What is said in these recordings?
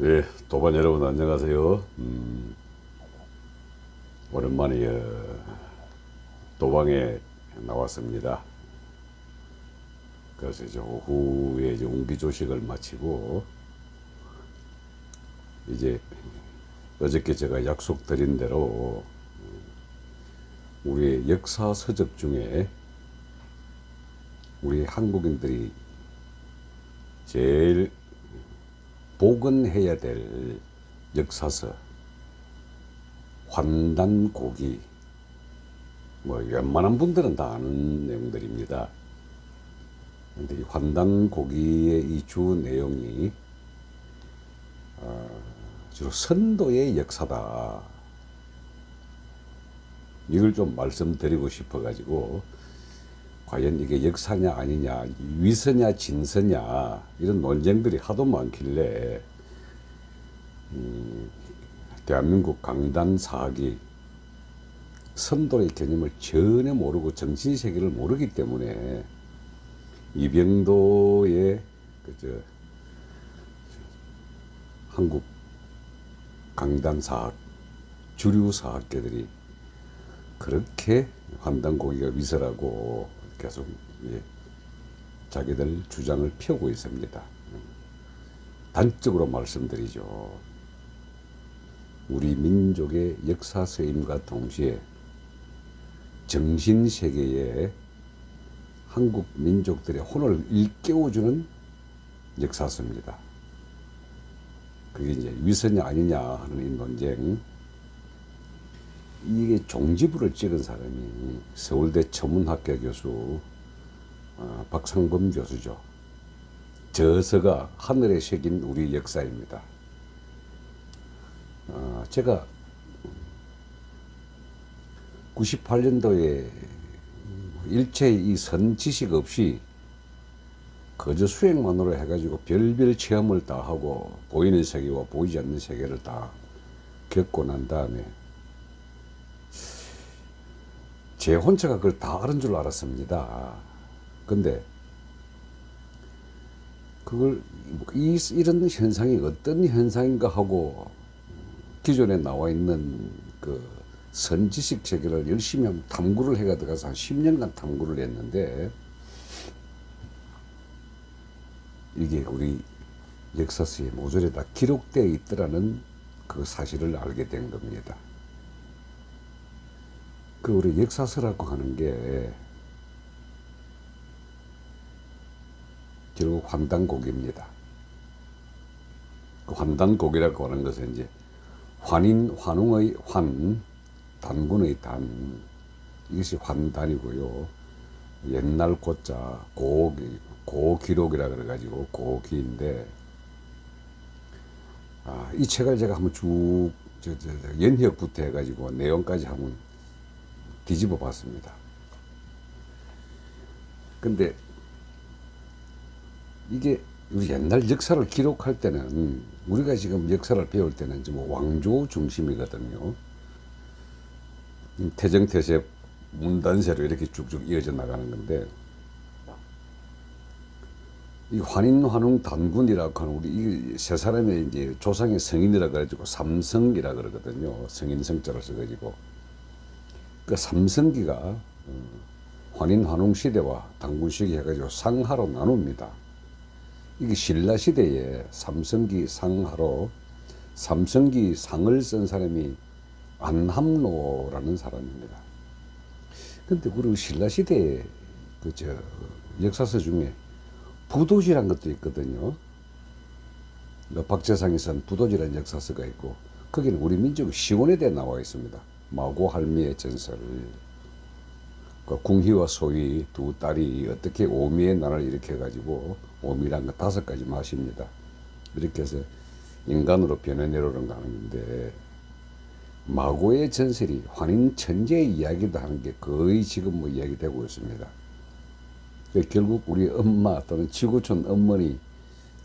예, 도반 여러분 안녕하세요. 오랜만에 도방에 나왔습니다. 그래서 이제 오후에 이제 운기조식을 마치고 이제 어저께 제가 약속드린 대로 우리의 역사 서적 중에 우리 한국인들이 제일 복원해야 될 역사서 환단고기, 뭐 웬만한 분들은 다 아는 내용들입니다. 근데 이 환단고기의 이 주 내용이 주로 선도의 역사다. 이걸 좀 말씀드리고 싶어가지고 과연 이게 역사냐 아니냐, 위서냐 진서냐 이런 논쟁들이 하도 많길래 대한민국 강단 사학이 선도의 개념을 전혀 모르고 정신세계를 모르기 때문에 이병도의 그저 한국 강단 사학 주류 사학계들이 그렇게 환단고기가 위서라고 계속 자기들 주장을 펴고 있습니다. 단적으로 말씀드리죠. 우리 민족의 역사 서임과 동시에 정신세계에 한국 민족들의 혼을 일깨워주는 역사서입니다. 그게 이제 위서냐 아니냐 하는 이 논쟁. 이게 종지부를 찍은 사람이 서울대 천문학과 교수 박상범 교수죠. 저서가 하늘에 새긴 우리 역사입니다. 제가 98년도에 일체 이 선 지식 없이 거저 수행만으로 해가지고 별별 체험을 다 하고 보이는 세계와 보이지 않는 세계를 다 겪고 난 다음에 제 혼자가 그걸 다 아는 줄 알았습니다. 근데 그걸 이런 현상이 어떤 현상인가 하고 기존에 나와 있는 그 선지식 세계를 열심히 한번 탐구를 해가 들어가서 한 10년간 탐구를 했는데 이게 우리 역사서에 모조리 다 기록되어 있더라는 그 사실을 알게 된 겁니다. 그 우리 역사서라고 하는 게 결국 환단고기입니다. 그 환단고기라고 하는 것은 이제 환인, 환웅의 환, 단군의 단, 이것이 환단이고요. 옛날 고자, 고기록이라 그래가지고 고기인데, 이 책을 제가 한번 쭉 연혁부터 해가지고 내용까지 한번 뒤집어 봤습니다. 근데 이게 우리 옛날 역사를 기록할 때는 우리가 지금 역사를 배울 때는 이제 뭐 왕조 중심이거든요. 태정태세 문단세로 이렇게 쭉쭉 이어져 나가는 건데 이 환인 환웅 단군이라고 하는 우리 이 세 사람의 이제 조상의 성인이라 그래가지고 삼성기라 그러거든요. 성인 성자를 써가지고 그 삼성기가 환인 환웅 시대와 단군 시기 해가지고 상하로 나눕니다. 이게 신라 시대에 삼성기 상하로 삼성기 상을 쓴 사람이 안함로라는 사람입니다. 근데 우리 신라 시대에 역사서 중에 부도지란 것도 있거든요. 박재상이 쓴 부도지라는 역사서가 있고 거기는 우리 민족 시온에 대해 나와 있습니다. 마고 할미의 전설. 궁희와 소희 두 딸이 어떻게 오미의 난을 일으켜가지고 오미란 거 5가지 마십니다. 이렇게 해서 인간으로 변해 내려오는 거 하는데 마고의 전설이 환인 천재의 이야기도 하는 게 거의 지금 뭐 이야기되고 있습니다. 결국 우리 엄마 또는 지구촌 어머니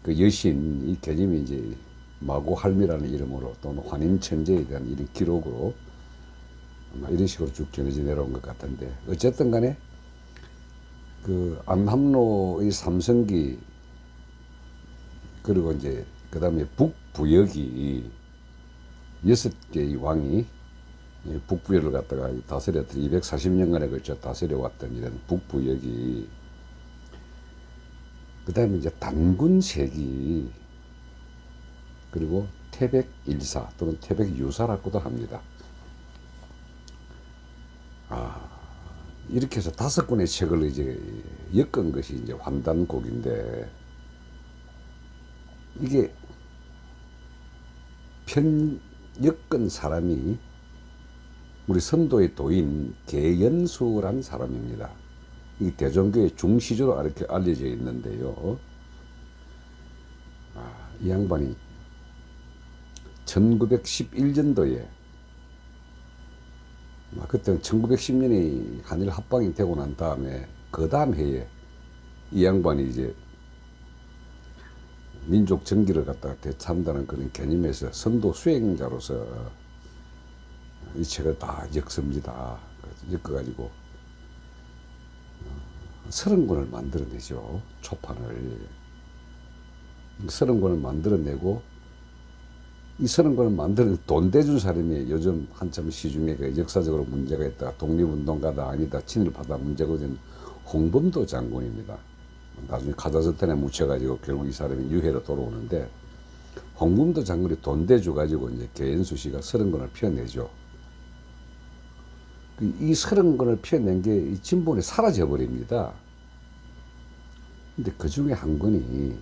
그 여신 이 개념이 이제 마고 할미라는 이름으로 또는 환인 천재에 대한 이런 기록으로 이런 식으로 쭉 전해져 내려온 것 같은데 어쨌든 간에 그 안함로의 삼성기 그리고 이제 그 다음에 북부역이 6개의 왕이 북부역을 갖다가 다스렸던 240년간에 걸쳐 다스려왔던 이런 북부역이, 그 다음에 이제 단군세기, 그리고 태백일사 또는 태백유사라고도 합니다. 이렇게 해서 5권의 책을 이제 엮은 것이 이제 환단곡인데, 이게 엮은 사람이 우리 선도의 도인 계연수라는 사람입니다. 이 대종교의 중시조로 이렇게 알려져 있는데요. 이 양반이 1911년도에, 그때는 1910년에 한일 합방이 되고 난 다음에 그 다음 해에 이 양반이 이제 민족 정기를 갖다가 되찾는다는 그런 개념에서 선도 수행자로서 이 책을 다 엮습니다. 엮어가지고 30권을 만들어내죠. 초판을 30권을 만들어내고, 이 30권을 만드는 돈 대준 사람이 요즘 한참 시중에 그 역사적으로 문제가 있다, 독립운동가다 아니다, 친일파다 문제가 된 홍범도 장군입니다. 나중에 카자흐스탄에 묻혀가지고 결국 이 사람이 유해로 돌아오는데, 홍범도 장군이 돈 대줘 가지고 이제 계연수 씨가 30권을 펴내죠. 이 30권을 펴낸 게 이 진본에 사라져 버립니다. 근데 그 중에 한 권이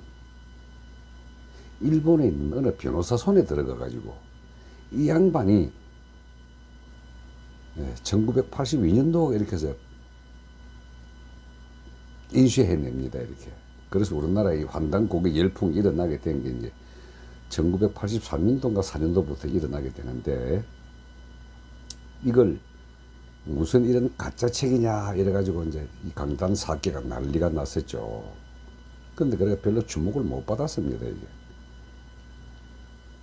일본에 있는 어느 변호사 손에 들어가 가지고 이 양반이 1982년도 이렇게 해서 인쇄해냅니다. 이렇게. 그래서 우리나라의 환단곡의 열풍이 일어나게 된 게 이제 1983년도인가 4년도부터 일어나게 되는데, 이걸 무슨 이런 가짜 책이냐 이래가지고 이제 이 강단 사기가 난리가 났었죠. 근데 그래가 별로 주목을 못 받았습니다, 이게.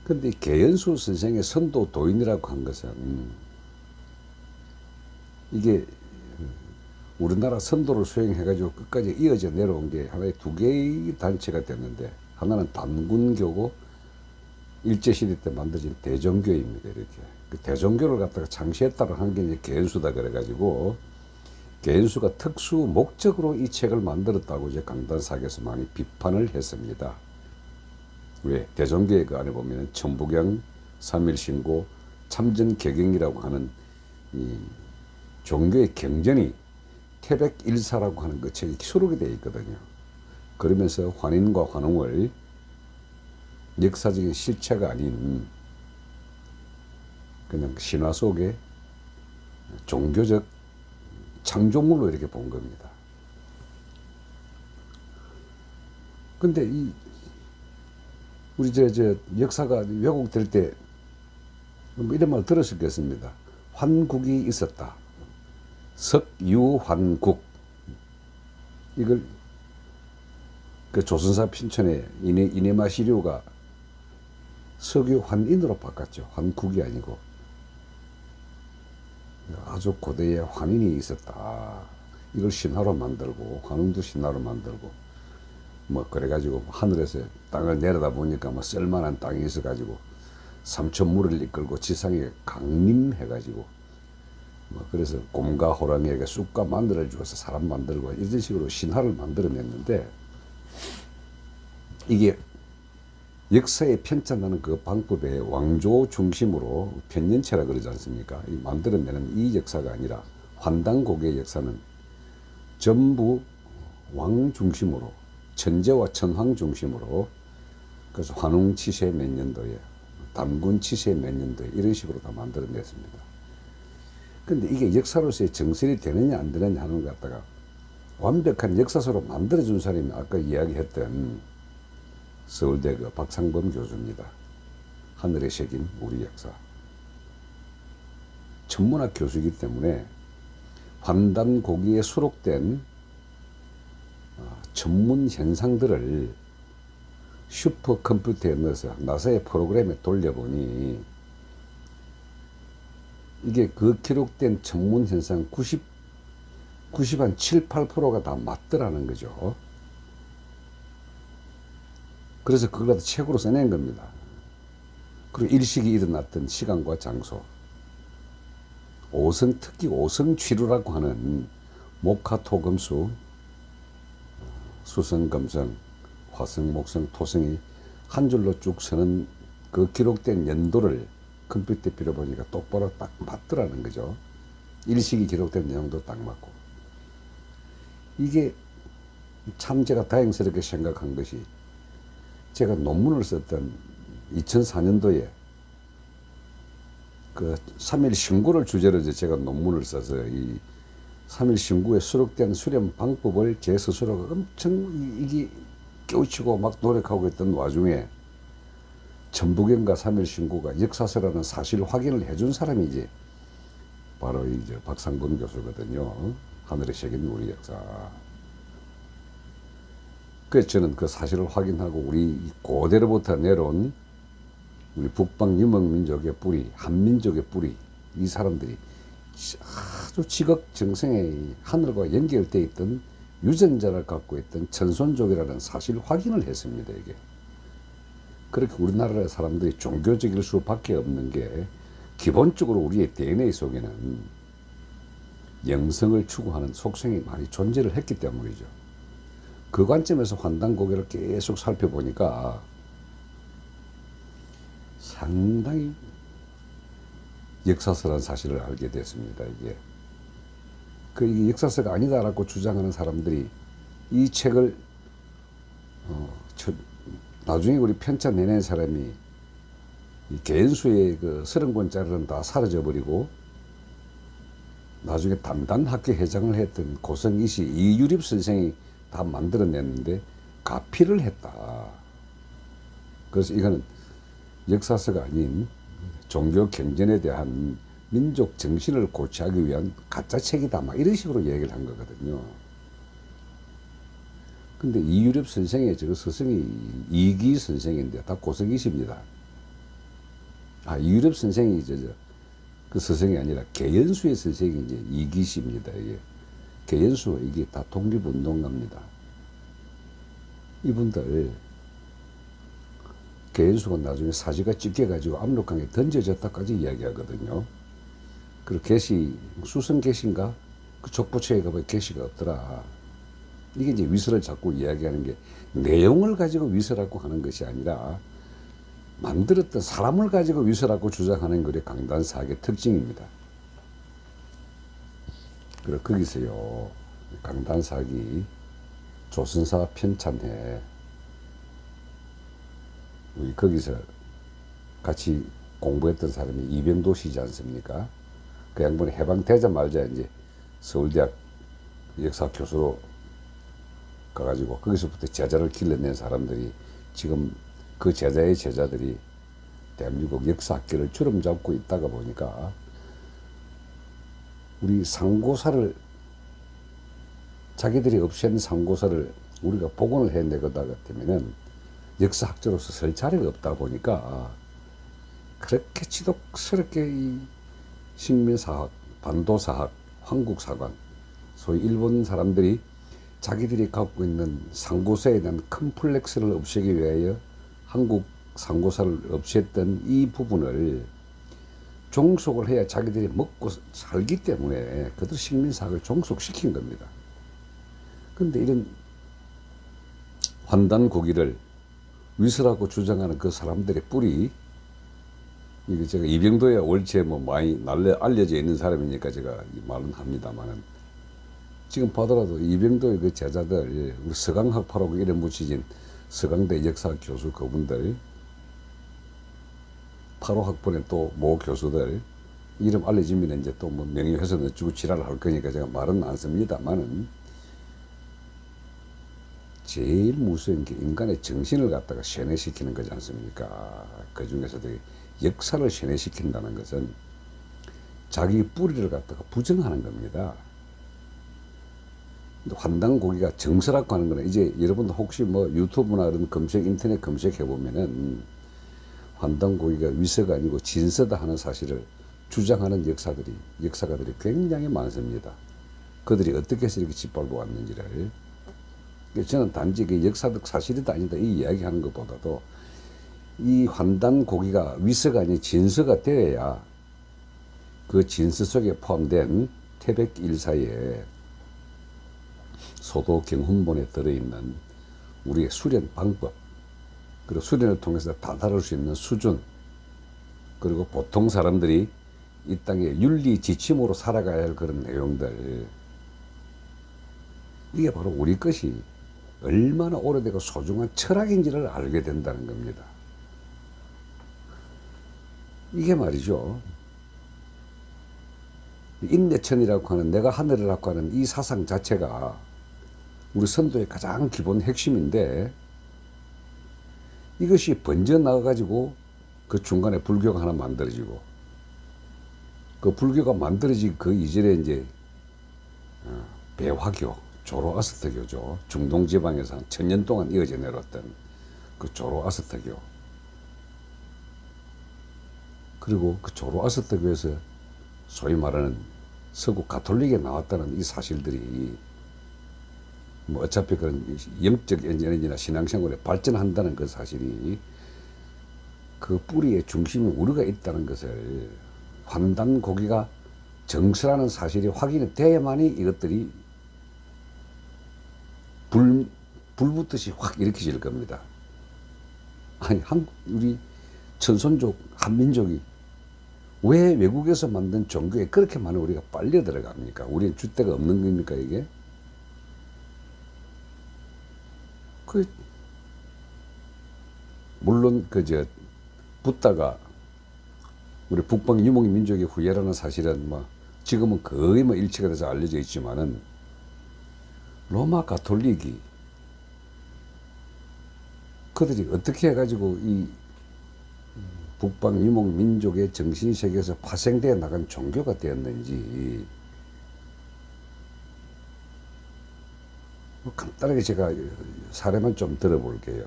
근데 이 계연수 선생의 선도 도인이라고 한 것은 이게 우리나라 선도를 수행해가지고 끝까지 이어져 내려온 게 하나의 2개의 단체가 됐는데, 하나는 단군교고 일제시대 때 만들어진 대종교입니다. 이렇게. 그 대종교를 갖다가 창시했다고 한 게 이제 계연수다 그래가지고, 계연수가 특수 목적으로 이 책을 만들었다고 이제 강단사기에서 많이 비판을 했습니다. 왜? 대종교의 그 안에 보면 천부경, 삼일신고, 참전개경이라고 하는 이 종교의 경전이 태백일사라고 하는 그 책이 수록이 되어 있거든요. 그러면서 환인과 환웅을 역사적인 실체가 아닌 그냥 신화 속의 종교적 창조물로 이렇게 본 겁니다. 근데 우리 역사가 왜곡될 때 뭐 이런 말 들었을 것입니다. 환국이 있었다. 석유환국. 이걸 그 조선사 핀천의 이내마 시류가 석유환인으로 바꿨죠. 환국이 아니고. 아주 고대에 환인이 있었다. 이걸 신화로 만들고, 환웅도 신화로 만들고, 뭐 그래가지고 하늘에서 땅을 내려다 보니까 뭐 쓸만한 땅이 있어가지고 삼천물을 이끌고 지상에 강림해가지고, 뭐 그래서 곰과 호랑이에게 쑥과 마늘을 주어서 사람 만들고 이런 식으로 신화를 만들어냈는데, 이게 역사에 편찬하는 그 방법에 왕조 중심으로 편년체라 그러지 않습니까? 이 만들어내는 이 역사가 아니라 환단곡의 역사는 전부 왕 중심으로, 천재와 천황 중심으로, 그래서 환웅 치세 몇 년도에, 단군 치세 몇 년도에 이런 식으로 다 만들어냈습니다. 근데 이게 역사로서의 정설이 되느냐 안 되느냐 하는 것 갖다가 완벽한 역사서로 만들어준 사람이 아까 이야기했던 서울대 그 박상범 교수입니다. 하늘의 색인 우리 역사. 천문학 교수이기 때문에 환단고기에 수록된 전문 현상들을 슈퍼컴퓨터에 넣어서 나사의 프로그램에 돌려보니 이게 그 기록된 전문 현상 90한 7, 8%가 다 맞더라는 거죠. 그래서 그걸 갖다 책으로 써낸 겁니다. 그리고 일식이 일어났던 시간과 장소, 특히 오성취루라고 하는 목화, 토, 금수, 수성, 금성, 화성, 목성, 토성이 한 줄로 쭉 서는 그 기록된 연도를 컴퓨터에 빌어보니까 똑바로 딱 맞더라는 거죠. 일식이 기록된 내용도 딱 맞고. 이게 참 제가 다행스럽게 생각한 것이, 제가 논문을 썼던 2004년도에 그 3일 신고를 주제로 제가 논문을 써서 이 3일 신고에 수록된 수렴 방법을 제 스스로가 엄청 이게 깨우치고 막 노력하고 있던 와중에 전부경과 3일 신고가 역사서라는 사실 확인을 해준 사람이지 바로 이제 박상범 교수거든요. 하늘의 새긴 우리 역사. 그래서 저는 그 사실을 확인하고 우리 고대로부터 내려온 우리 북방 유목민족의 뿌리, 한민족의 뿌리, 이 사람들이 아주 지극정성의 하늘과 연결되어 있던 유전자를 갖고 있던 천손족이라는 사실 확인을 했습니다. 이게 그렇게 우리나라 사람들이 종교적일 수밖에 없는 게, 기본적으로 우리의 DNA 속에는 영성을 추구하는 속성이 많이 존재를 했기 때문이죠. 그 관점에서 환단고개를 계속 살펴보니까 상당히 역사서라는 사실을 알게 됐습니다. 이게 역사서가 아니다라고 주장하는 사람들이 이 책을 나중에 우리 편찬 내낸 사람이 이 개연수의 그 30권짜리는 다 사라져버리고 나중에 담단학회 회장을 했던 고성이시 이유립 선생이 다 만들어냈는데 가피를 했다. 그래서 이거는 역사서가 아닌 종교 경전에 대한 민족 정신을 고취하기 위한 가짜 책이다, 막 이런 식으로 얘기를 한 거거든요. 근데 이유립 선생의 저 스승이 이기 선생인데 다 고성이십니다. 이유립 선생이 그 스승이 아니라 개연수의 선생이 이제 이기십니다. 이게 개연수, 이게 다 독립운동가입니다. 이분들 개연수가 나중에 사지가 찢겨가지고 압록강에 던져졌다까지 이야기하거든요. 그리고 계시, 수성 계신가? 그 족보처에 가보면 계시가 없더라. 이게 이제 위서를 자꾸 이야기하는 게, 내용을 가지고 위서라고 하는 것이 아니라 만들었던 사람을 가지고 위서라고 주장하는 것이 강단사학의 특징입니다. 그리고 거기서요, 강단사학이 조선사 편찬회, 우리 거기서 같이 공부했던 사람이 이병도 씨지 않습니까? 그 양반이 해방되자마자 이제 서울대학 역사 교수로 가가지고 거기서부터 제자를 길러낸 사람들이, 지금 그 제자의 제자들이 대한민국 역사학계를 주름 잡고 있다가 보니까, 우리 상고사를, 자기들이 없앤 상고사를 우리가 복원을 해내거다 같으면은 역사학자로서 설 자리가 없다 보니까, 그렇게 지독스럽게 이 식민사학, 반도사학, 황국사관, 소위 일본 사람들이 자기들이 갖고 있는 상고사에 대한 컴플렉스를 없애기 위하여 한국 상고사를 없앴던 이 부분을 종속을 해야 자기들이 먹고 살기 때문에 그들 식민사학을 종속시킨 겁니다. 그런데 이런 환단고기를 위서라고 주장하는 그 사람들의 뿌리, 이게 제가 이병도의 월체 뭐 많이 알려져 있는 사람이니까 제가 이 말은 합니다만은, 지금 보더라도 이병도의 그 제자들, 우리 서강학파라고 이름 붙이진 서강대 역사학 교수 그분들, 8호 학번에 또 모 교수들 이름 알려지면 이제 또 뭐 명예훼손 어쩌고 지랄을 할 거니까 제가 말은 안 씁니다만은, 제일 무서운 게 인간의 정신을 갖다가 세뇌시키는 거지 않습니까? 그 중에서도 역사를 세뇌시킨다는 것은 자기 뿌리를 갖다가 부정하는 겁니다. 환단고기가 정서라고 하는 거는, 이제 여러분들 혹시 뭐 유튜브나 이런 검색, 인터넷 검색해 보면은 환단고기가 위서가 아니고 진서다 하는 사실을 주장하는 역사가들이 굉장히 많습니다. 그들이 어떻게 해서 이렇게 짓밟아 왔는지를. 저는 단지 그 역사적 사실이다 아니다 이 이야기하는 것보다도 이 환단 고기가 위서가 아닌 진서가 되어야 그 진서 속에 포함된 태백 일사의 소도 경훈본에 들어있는 우리의 수련 방법, 그리고 수련을 통해서 다다를 수 있는 수준, 그리고 보통 사람들이 이 땅에 윤리 지침으로 살아가야 할 그런 내용들, 이게 바로 우리 것이 얼마나 오래되고 소중한 철학인지를 알게 된다는 겁니다. 이게 말이죠. 인내천이라고 하는, 내가 하늘이라고 하는 이 사상 자체가 우리 선도의 가장 기본 핵심인데, 이것이 번져나가가지고 그 중간에 불교가 하나 만들어지고, 그 불교가 만들어진 그 이전에 이제 배화교, 조로아스터교죠. 중동 지방에서 한 1000년 동안 이어져 내려왔던 그 조로아스터교. 그리고 그 조로아스터교에서 소위 말하는 서구 가톨릭에 나왔다는 이 사실들이 뭐 어차피 그런 영적 에너지나 신앙생활에 발전한다는 그 사실이 그 뿌리의 중심에 우리가 있다는 것을 환단 고기가 정설하는 사실이 확인이 돼야만이 이것들이 불붙듯이 확 일으켜질 겁니다. 아니, 우리 천손족, 한민족이 왜 외국에서 만든 종교에 그렇게 많은 우리가 빨려 들어갑니까? 우리는 줏대가 없는 겁니까, 이게? 물론, 붓다가 우리 북방 유목 민족의 후예라는 사실은 지금은 거의 일치가 돼서 알려져 있지만은, 로마 가톨릭이 그들이 어떻게 해가지고 이 북방 유목 민족의 정신세계에서 파생되어 나간 종교가 되었는지, 간단하게 제가 사례만 좀 들어볼게요.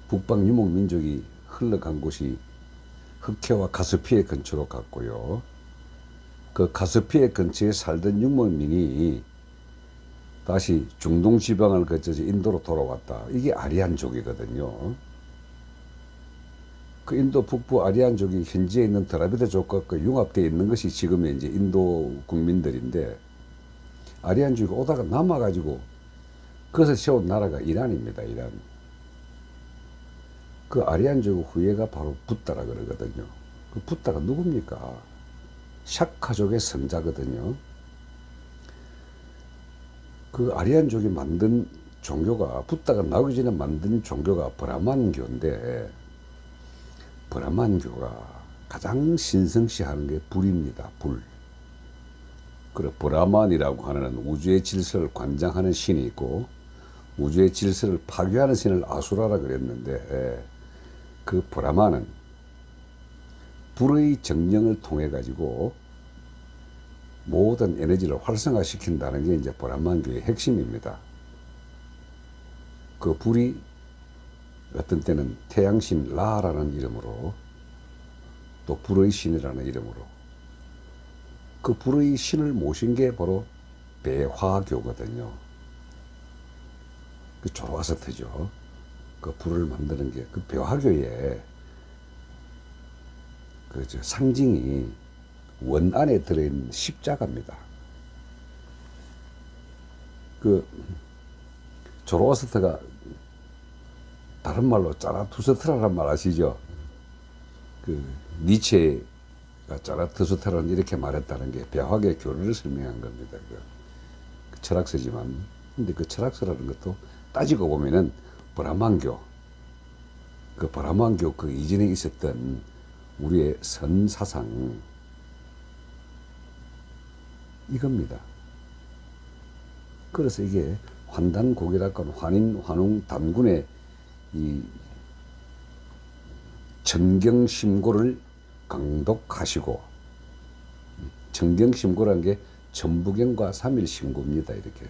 북방 유목 민족이 흘러간 곳이 흑해와 카스피해 근처로 갔고요. 그 카스피해 근처에 살던 유목민이 다시 중동 지방을 거쳐서 인도로 돌아왔다. 이게 아리안족이거든요. 그 인도 북부 아리안족이 현지에 있는 드라비드족과 융합되어 있는 것이 지금의 이제 인도 국민들인데, 아리안족이 오다가 남아가지고 그것을 세운 나라가 이란입니다. 이란. 그 아리안족 후예가 바로 붓다라 그러거든요. 그 붓다가 누굽니까? 샤카족의 성자거든요. 그 아리안족이 만든 종교가, 붓다가 나오기 전에 만든 종교가 브라만교인데, 브라만교가 가장 신성시하는 게 불입니다. 불. 그리고 브라만이라고 하는 우주의 질서를 관장하는 신이 있고, 우주의 질서를 파괴하는 신을 아수라라 그랬는데, 그 브라만은 불의 정령을 통해 가지고 모든 에너지를 활성화시킨다는 게 이제 브라만교의 핵심입니다. 그 불이 어떤 때는 태양신 라라는 이름으로, 또 불의 신이라는 이름으로, 그 불의 신을 모신 게 바로 배화교거든요. 그 조로아스터죠. 그 불을 만드는 게 그 배화교의 상징이 원 안에 들어있는 십자가입니다. 그 조로아스터가 다른 말로 짜라투스트라란 말 아시죠? 그 니체가 짜라투스트라는 이렇게 말했다는 게 배화교의 교리를 설명한 겁니다. 그 철학서지만, 근데 그 철학서라는 것도 따지고 보면은 브라만교, 그 브라만교 그 이전에 있었던 우리의 선 사상, 이겁니다. 그래서 이게 환단고기라고 하는 환인, 환웅, 단군의 이 정경심고를 강독하시고, 정경심고라는 게 천부경과 삼일심고입니다. 이렇게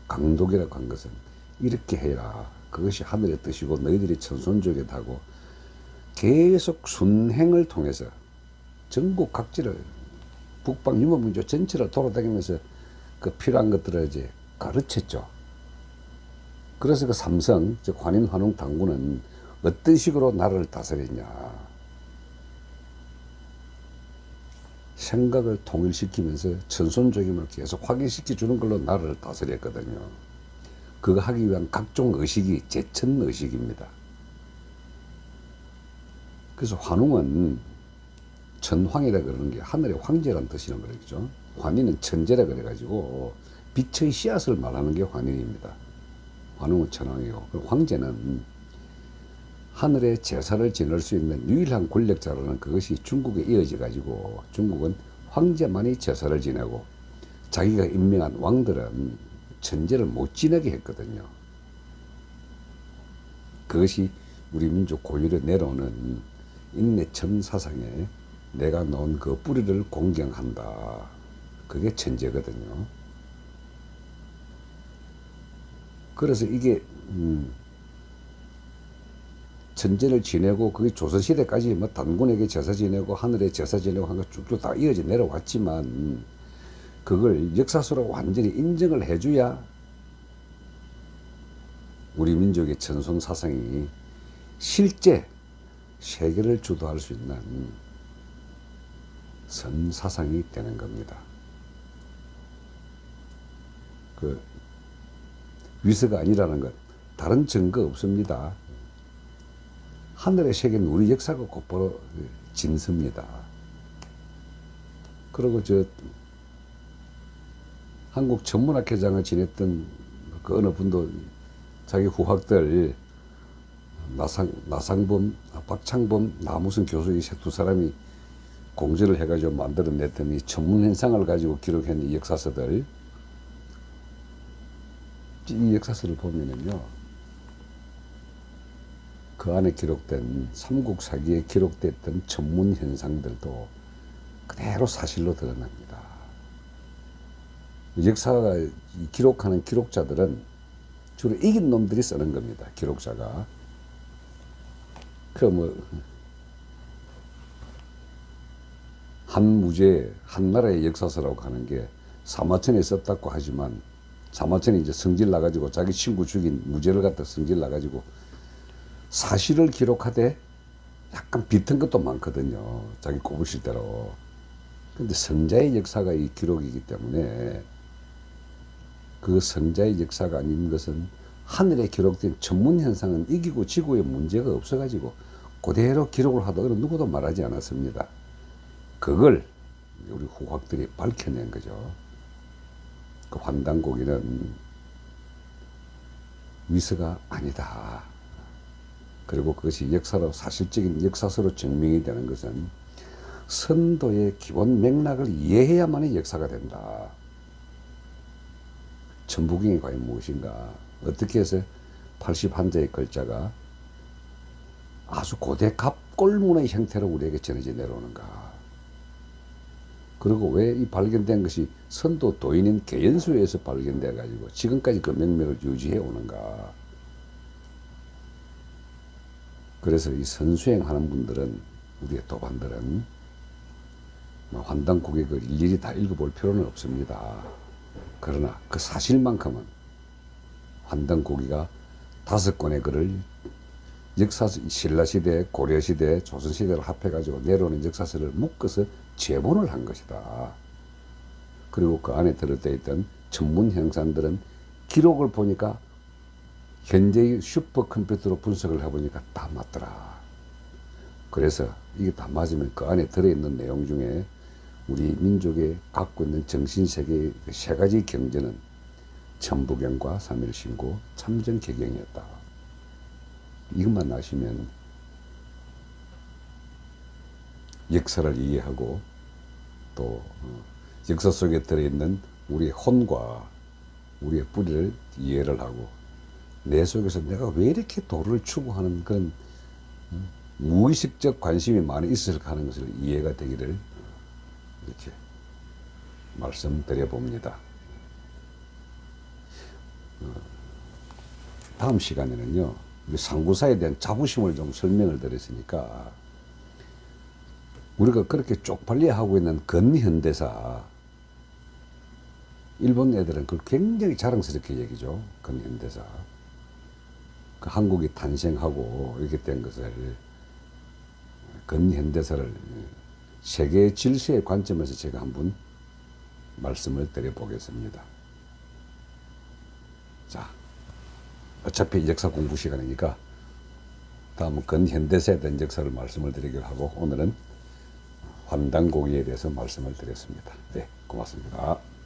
강독이라고 한 것은 이렇게 해라, 그것이 하늘의 뜻이고 너희들이 천손족에 타고, 계속 순행을 통해서 전국 각지를, 북방 유목민족 전체를 돌아다니면서 그 필요한 것들을 이제 가르쳤죠. 그래서 그 삼성, 즉 환인, 환웅, 당군은 어떤 식으로 나라를 다스렸냐. 생각을 통일시키면서 전손족임을 계속 확인시켜 주는 걸로 나라를 다스렸거든요. 그거 하기 위한 각종 의식이 제천 의식입니다. 그래서 환웅은 천황이라 그러는 게 하늘의 황제란 뜻이란 거죠. 환인은 천재라 그래가지고 빛의 씨앗을 말하는 게 환인입니다. 환웅은 천황이고, 황제는 하늘의 제사를 지낼 수 있는 유일한 권력자라는 그것이 중국에 이어져 가지고 중국은 황제만이 제사를 지내고 자기가 임명한 왕들은 천제를 못 지내게 했거든요. 그것이 우리 민족 고유로 내려오는 인내천 사상에 내가 놓은 그 뿌리를 공경한다. 그게 천제거든요. 그래서 이게 천제를 지내고 그게 조선시대까지 뭐 단군에게 제사 지내고 하늘에 제사 지내고 한 거 쭉쭉 다 이어져 내려왔지만 그걸 역사서로 완전히 인정을 해줘야 우리 민족의 전손 사상이 실제 세계를 주도할 수 있는 선 사상이 되는 겁니다. 그 위서가 아니라는 것 다른 증거 없습니다. 하늘의 세계는 우리 역사가 곧바로 진서입니다. 그리고 한국 천문학회장을 지냈던 그 어느 분도 자기 후학들 나상범, 박창범, 나무선 교수 이 두 사람이 공저를 해가지고 만들어냈던 이 천문현상을 가지고 기록한 이 역사서들, 이 역사서를 보면은요, 그 안에 기록된 삼국사기에 기록됐던 천문 현상들도 그대로 사실로 드러납니다. 역사가 기록하는 기록자들은 주로 이긴 놈들이 쓰는 겁니다. 기록자가. 한무제, 한나라의 역사서라고 하는 게 사마천이 썼다고 하지만 사마천이 이제 성질 나가지고 자기 친구 죽인 무제를 갖다 성질 나가지고 사실을 기록하되 약간 비튼 것도 많거든요. 자기 꼽으실대로. 근데 성자의 역사가 이 기록이기 때문에 그 성자의 역사가 아닌 것은 하늘에 기록된 천문 현상은 이기고 지구에 문제가 없어가지고 그대로 기록을 하다가 누구도 말하지 않았습니다. 그걸 우리 후학들이 밝혀낸 거죠. 그 환단고기는 위서가 아니다. 그리고 그것이 역사로 사실적인 역사서로 증명이 되는 것은 선도의 기본 맥락을 이해해야만이 역사가 된다. 천부경이 과연 무엇인가? 어떻게 해서 81자의 글자가 아주 고대 갑골문의 형태로 우리에게 전해져 내려오는가? 그리고 왜 이 발견된 것이 선도 도인인 계연수에서 발견돼 가지고 지금까지 그 맥락을 유지해 오는가? 그래서 이 선수행하는 분들은, 우리의 도반들은 환단고객을 일일이 다 읽어볼 필요는 없습니다. 그러나 그 사실만큼은 환단고기가 5권의 글을 신라시대, 고려시대, 조선시대를 합해가지고 내려오는 역사서를 묶어서 제본을 한 것이다. 그리고 그 안에 들어져 있던 천문 형상들은 기록을 보니까 현재의 슈퍼컴퓨터로 분석을 해보니까 다 맞더라. 그래서 이게 다 맞으면 그 안에 들어있는 내용 중에 우리 민족이 갖고 있는 정신세계의 세 가지 경전은 천부경과 삼일신고, 참전개경이었다. 이것만 아시면 역사를 이해하고 또 역사 속에 들어있는 우리의 혼과 우리의 뿌리를 이해를 하고 내 속에서 내가 왜 이렇게 도를 추구하는 그런 무의식적 관심이 많이 있을까 하는 것을 이해가 되기를 이렇게 말씀드려 봅니다. 다음 시간에는요, 우리 상구사에 대한 자부심을 좀 설명을 드렸으니까 우리가 그렇게 쪽팔려 하고 있는 근현대사, 일본 애들은 그걸 굉장히 자랑스럽게 얘기죠. 근현대사. 그 한국이 탄생하고 이렇게 된 것을 근현대사를 세계 질서의 관점에서 제가 한번 말씀을 드려보겠습니다. 자, 어차피 역사 공부 시간이니까 다음은 근현대사에 대한 역사를 말씀을 드리기로 하고 오늘은 환단고기에 대해서 말씀을 드렸습니다. 네, 고맙습니다.